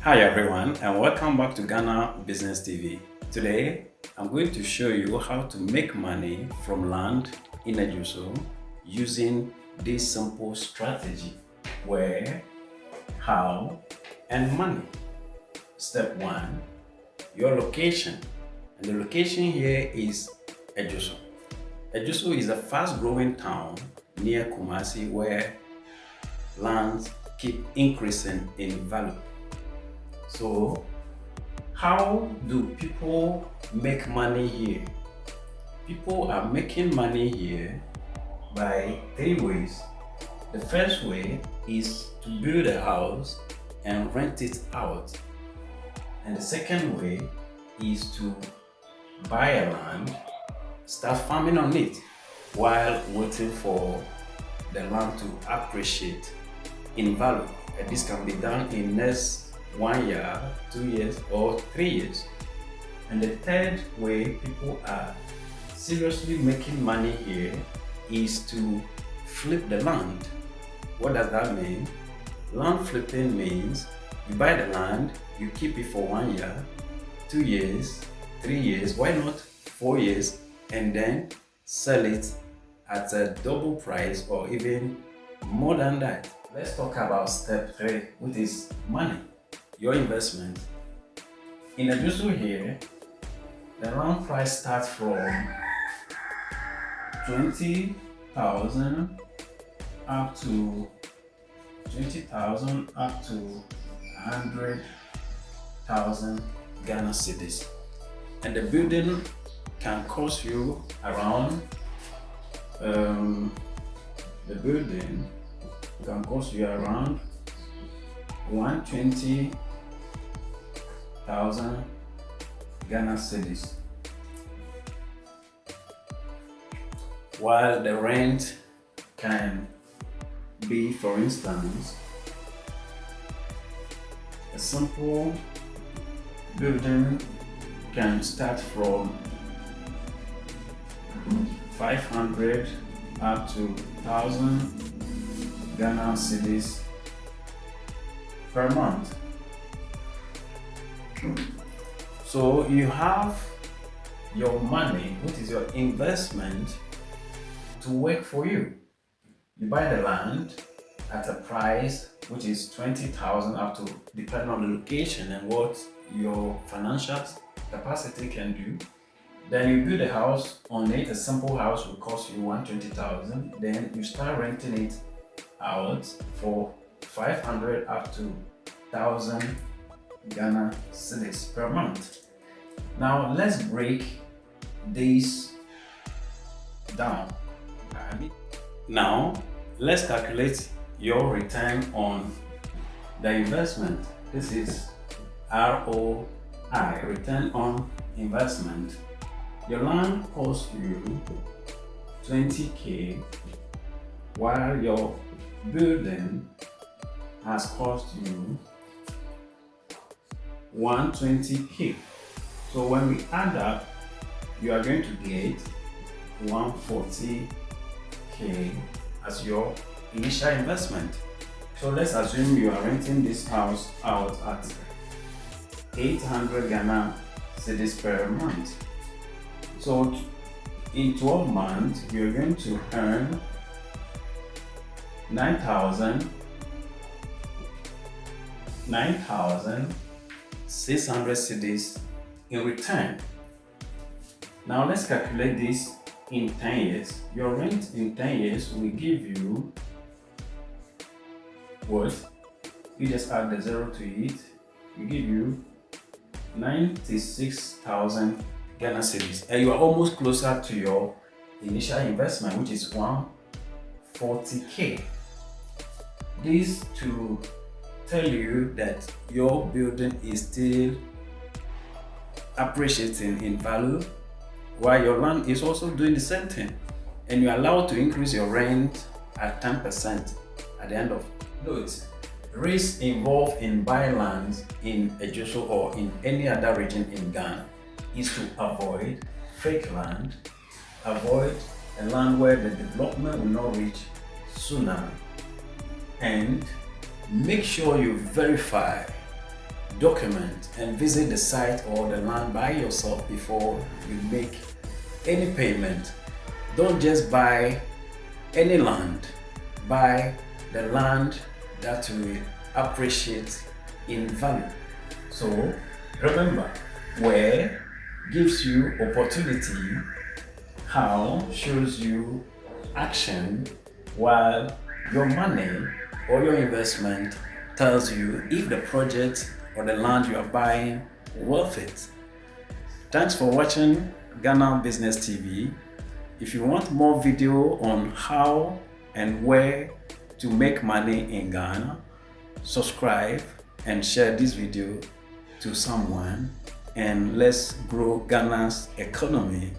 Hi everyone, and welcome back to Ghana Business TV. Today I'm going to show you how to make money from land in Ejisu using this simple strategy: where, how, and money. Step 1, your location. And the location here is Ejisu. Ejisu is a fast-growing town near Kumasi where lands keep increasing in value. So, how do people make money here? People are making money here by 3 ways. The first way is to build a house and rent it out. And the second way is to buy a land, start farming on it while waiting for the land to appreciate in value. And this can be done in next 1 year, 2 years, or 3 years. And the third way people are seriously making money here is to flip the land. What does that mean? Land flipping means you buy the land, you keep it for 1 year, 2 years, 3 years, why not 4 years, and then sell it at a double price or even more than that. Let's talk about step 3, which is money. Your investment. In Ejisu here, the land price starts from 20,000 up to 100,000 Ghana cedis, and the building can cost you around 120,000 Ghana cedis, while the rent can be, for instance, a simple building can start from 500 up to 1,000 Ghana cedis per month. So you have your money, which is your investment, to work for you. You buy the land at a price which is 20,000 up to, depending on the location and what your financial capacity can do. Then you build a house on it. A simple house will cost you 120,000. Then you start renting it out for 500 up to 1,000 Ghana cedis per month. Now let's break this down. Now let's calculate your return on the investment. This is ROI, return on investment. Your land costs you 20k, while your building has cost you 120k. So when we add up, you are going to get 140k as your initial investment. So let's assume you are renting this house out at 800 Ghana cedis per month. So in 12 months, you're going to earn 9,600 cedis in return. Now let's calculate this in 10 years. Your rent in 10 years will give you what? You just add the zero to it. Will give you 96,000 Ghana cedis, and you are almost closer to your initial investment, which is 140k. This to tell you that your building is still appreciating in value, while your land is also doing the same thing, and you are allowed to increase your rent at 10% at the end of it. Risks involved in buying lands in Ejisu or in any other region in Ghana is to avoid fake land, avoid a land where the development will not reach sooner, and make sure you verify document and visit the site or the land by yourself before you make any payment. Don't just buy any land, buy the land that will appreciate in value. So remember, where gives you opportunity, how shows you action, while your money or your investment tells you if the project or the land you are buying worth it. Thanks for watching Ghana Business TV. If you want more video on how and where to make money in Ghana, subscribe and share this video to someone, and let's grow Ghana's economy